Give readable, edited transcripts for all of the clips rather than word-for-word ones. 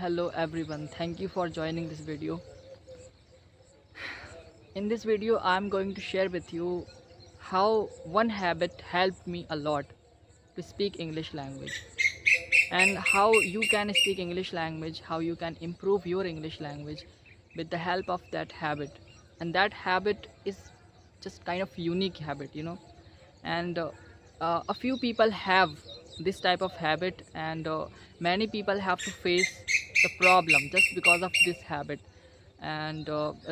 Hello everyone, thank you for joining this video. In this video I'm going to share with you how one habit helped me a lot to speak English language, and how you can speak English language, how you can improve your English language with the help of that habit. And that habit is just kind of unique habit. And a few people have this type of habit, and many people have to face the problem just because of this habit. And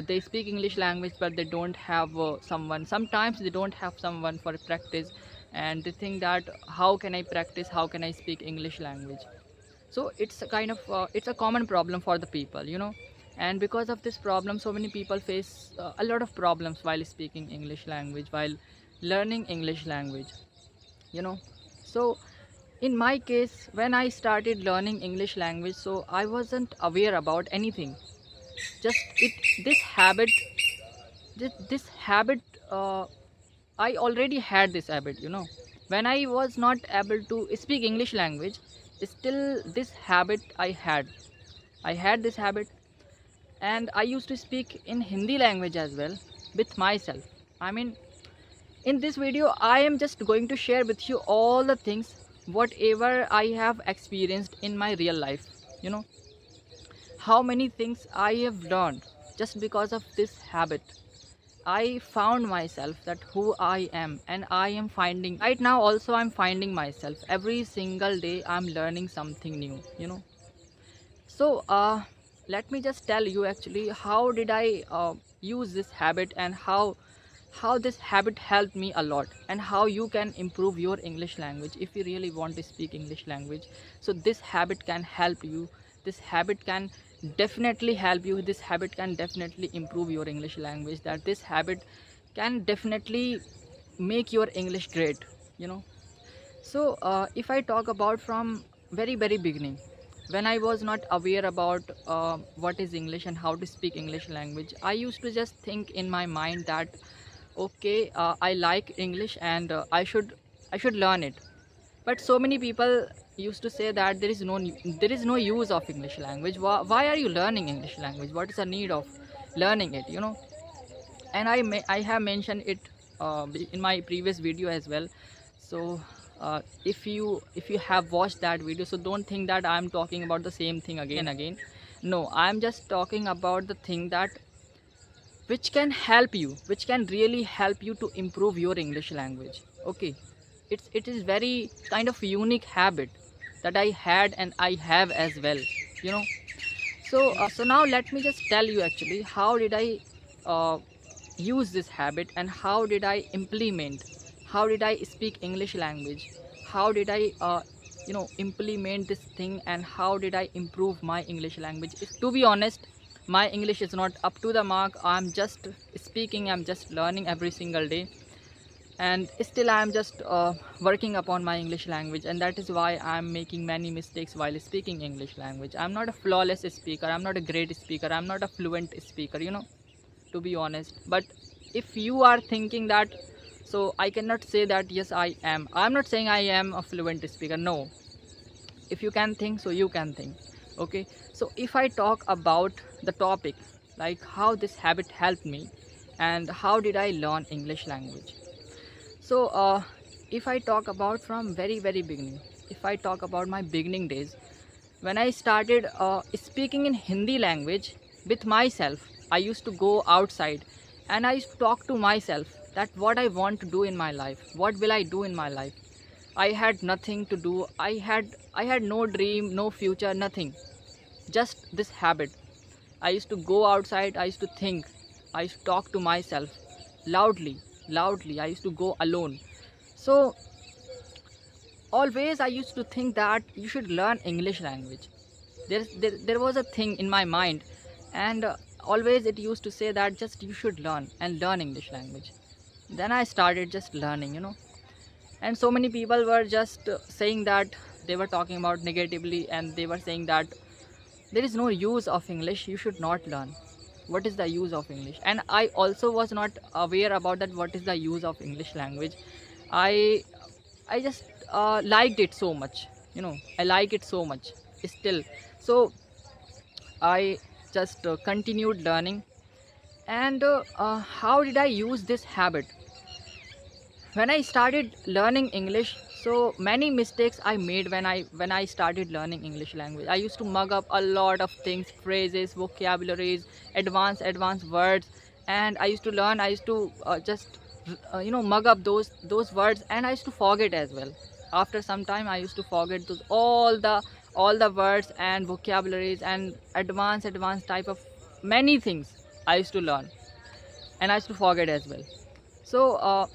they speak English language, but they don't have someone. Sometimes they don't have someone for practice, and they think that how can I practice, how can I speak English language. So it's a kind of it's a common problem for the people. And because of this problem, so many people face a lot of problems while speaking English language, while learning English language. So in my case, when I started learning English language, so I wasn't aware about anything. Just this habit, I already had this habit. When I was not able to speak English language, still this habit I had this habit. And I used to speak in Hindi language as well with myself. I mean, in this video I am just going to share with you all the things whatever I have experienced in my real life. How many things I have learned just because of this habit. I found myself that who I am, and I am finding right now also I'm finding myself every single day. I'm learning something new. So let me just tell you actually how did I use this habit, and how this habit helped me a lot, and how you can improve your English language if you really want to speak English language. So this habit can help you. This habit can definitely help you. This habit can definitely improve your English language. That this habit can definitely make your English great. So if I talk about from very beginning, when I was not aware about what is English and how to speak English language, I used to just think in my mind that okay, I like English, and I should learn it. But so many people used to say that there is no use of English language. Why are you learning English language? What is the need of learning it? And I have mentioned it in my previous video as well. So if you have watched that video, so don't think that I'm talking about the same thing again. No, I'm just talking about the thing that which can help you, which can really help you to improve your English language. Okay, it is very kind of unique habit that I had and I have as well. So now let me just tell you actually how did I uh, use this habit, and how did I implement, how did I speak English language, how did I implement this thing, and how did I improve my English language. To be honest, my English is not up to the mark. I'm just speaking, I'm just learning every single day, and still I'm just working upon my English language, and that is why I'm making many mistakes while speaking English language. I'm not a flawless speaker, I'm not a great speaker, I'm not a fluent speaker, to be honest. But if you are thinking that, so I cannot say that yes I'm not saying I am a fluent speaker. No, if you can think, so you can think. Okay, so if I talk about the topic, like how this habit helped me and how did I learn English language. So if I talk about from very beginning, if I talk about my beginning days, when I started speaking in Hindi language with myself, I used to go outside and I used to talk to myself that what I want to do in my life, what will I do in my life. I had nothing to do. I had no dream, no future, nothing. Just this habit. I used to go outside, I used to think, I used to talk to myself loudly. I used to go alone. So always I used to think that you should learn English language. There was a thing in my mind, and always it used to say that just you should learn English language. Then I started just learning. And so many people were just saying that, they were talking about negatively, and they were saying that there is no use of English, you should not learn. What is the use of English? And I also was not aware about that, what is the use of English language. I just liked it so much. I like it so much still. So I just continued learning. And how did I use this habit? When I started learning English, so many mistakes I made when I started learning English language. I used to mug up a lot of things, phrases, vocabularies, advanced words. And I used to learn, I used to just mug up those words, and I used to forget as well. After some time I used to forget those all the words and vocabularies and advanced type of many things I used to learn, and I used to forget as well. So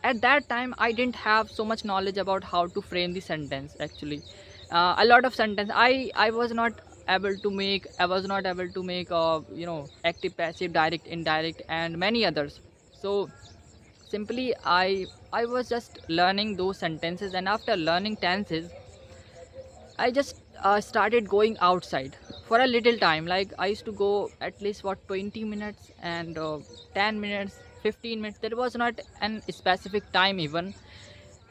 at that time I didn't have so much knowledge about how to frame the sentence actually. A lot of sentence I was not able to make. I was not able to make active, passive, direct, indirect, and many others. So simply I was just learning those sentences, and after learning tenses I just started going outside for a little time. Like I used to go at least what 20 minutes and 10 minutes, 15 minutes. There was not an specific time even.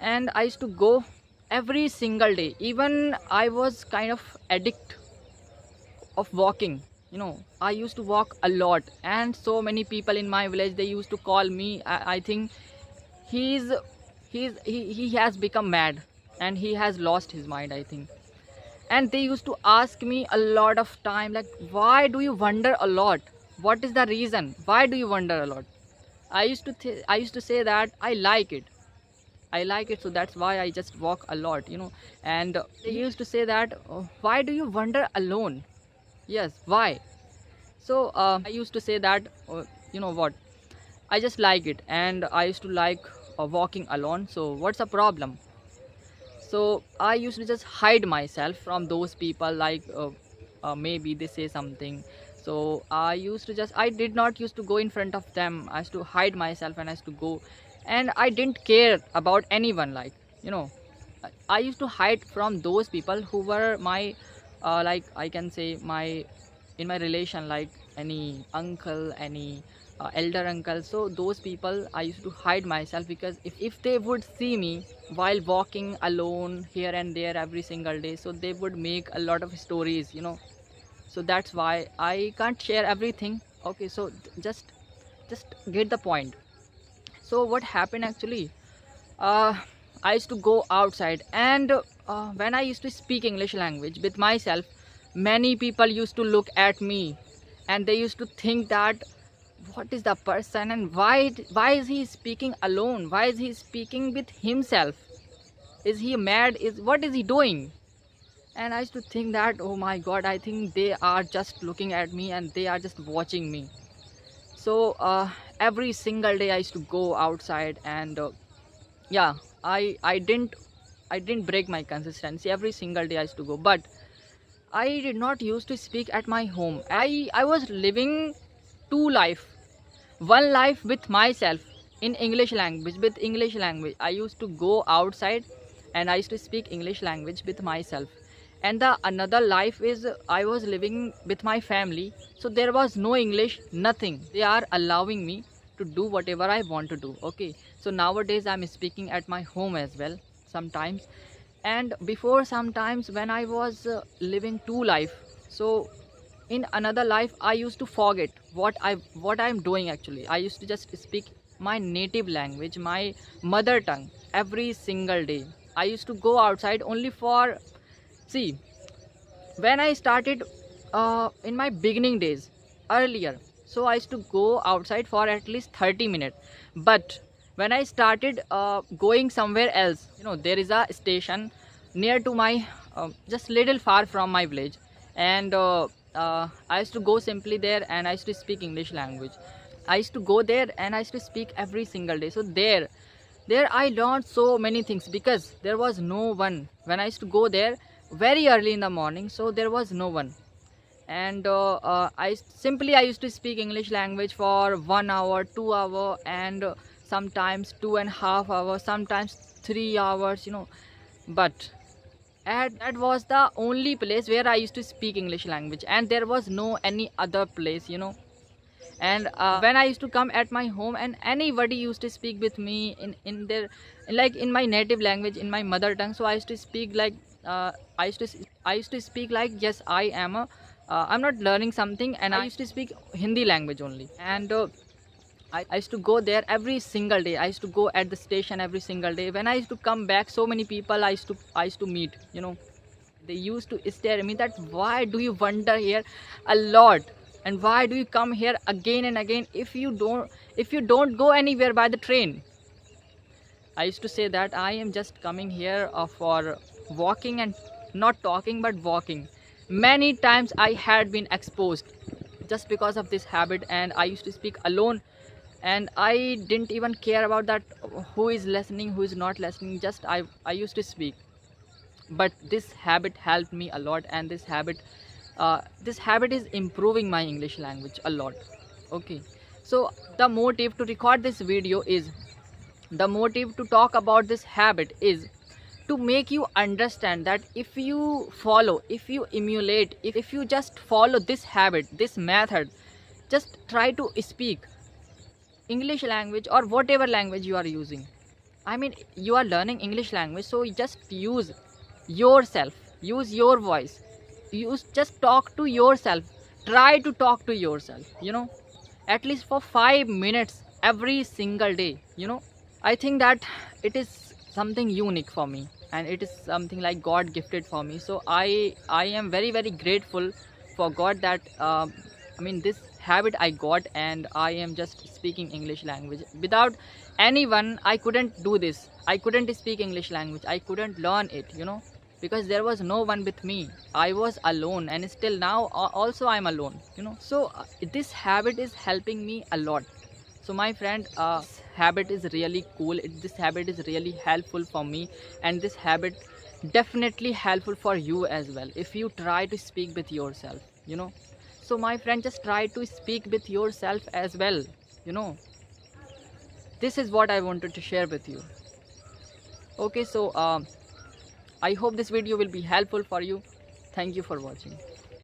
And I used to go every single day. Even I was kind of addict of walking. I used to walk a lot, and so many people in my village, they used to call me. I think he's he has become mad, and he has lost his mind, I think. And they used to ask me a lot of time, like, why do you wander a lot? What is the reason? Why do you wander a lot? I used to say that I like it, so that's why I just walk a lot. And they used to say that, why do you wander alone? Yes, why? So I used to say that, you know what, I just like it, and I used to like walking alone. So what's the problem? So I used to just hide myself from those people, like maybe they say something. So I did not used to go in front of them. I used to hide myself, and I used to go, and I didn't care about anyone. Like, you know, I used to hide from those people who were my like, I can say, my in my relation, like any uncle, any elder uncle. So those people I used to hide myself, because if they would see me while walking alone here and there every single day, so they would make a lot of stories. So that's why I can't share everything. Okay, so just get the point. So what happened actually, uh, I used to go outside, and when I used to speak English language with myself, many people used to look at me, and they used to think that, what is the person, and why is he speaking alone? Why is he speaking with himself? Is he mad? What is he doing? And I used to think that, oh my god, I think they are just looking at me, and they are just watching me. So every single day I used to go outside, and yeah, I didn't break my consistency. Every single day I used to go, but I did not used to speak at my home. I was living two life. One life with myself in English language, with English language. I used to go outside, and I used to speak English language with myself. And the another life is, I was living with my family. So there was no English, nothing. They are allowing me to do whatever I want to do. Okay. So nowadays I'm speaking at my home as well sometimes. And before, sometimes when I was living two life, so in another life I used to forget what I'm doing actually. I used to just speak my native language, my mother tongue, every single day. I used to go outside only for, see, when I started in my beginning days earlier, so I used to go outside for at least 30 minutes. But when I started going somewhere else, there is a station near to my just little far from my village. And I used to go simply there, and I used to speak English language. I used to go there, and I used to speak every single day. So there I learned so many things, because there was no one. When I used to go there very early in the morning, so there was no one. And I used to speak English language for 1 hour, 2 hour, and sometimes 2.5 hours, sometimes 3 hours. But that was the only place where I used to speak English language, and there was no any other place. And when I used to come at my home, and anybody used to speak with me in their, like, in my native language, in my mother tongue. So I used to speak like, I used to speak like, yes, I am a I'm not learning something, and I used to speak Hindi language only. And I used to go there every single day. I used to go at the station every single day. When I used to come back, so many people I used to meet, you know. They used to stare at me that why do you wander here a lot, and why do you come here again and again if you don't go anywhere by the train. I used to say that I am just coming here for walking and not talking but walking. Many times I had been exposed just because of this habit, and I used to speak alone, and I didn't even care about that who is listening, who is not listening. Just I used to speak. But this habit helped me a lot, and this habit is improving my English language a lot. Okay, so the motive to record this video is, the motive to talk about this habit is to make you understand that if you follow, if you emulate, if you just follow this habit, this method, just try to speak English language or whatever language you are using. I mean, you are learning English language, so just use yourself, use your voice, just talk to yourself, try to talk to yourself, you know, at least for 5 minutes every single day, you know. I think that it is something unique for me, and it is something like God gifted for me. So I am very, very grateful for God that this habit I got, and I am just speaking English language. Without anyone, I couldn't do this. I couldn't speak English language. I couldn't learn it, you know, because there was no one with me. I was alone, and still now also I'm alone, you know. So this habit is helping me a lot. So my friend, this habit is really cool. This habit is really helpful for me, and this habit definitely helpful for you as well if you try to speak with yourself, you know. So my friend, just try to speak with yourself as well, you know. This is what I wanted to share with you. Okay, so I hope this video will be helpful for you. Thank you for watching.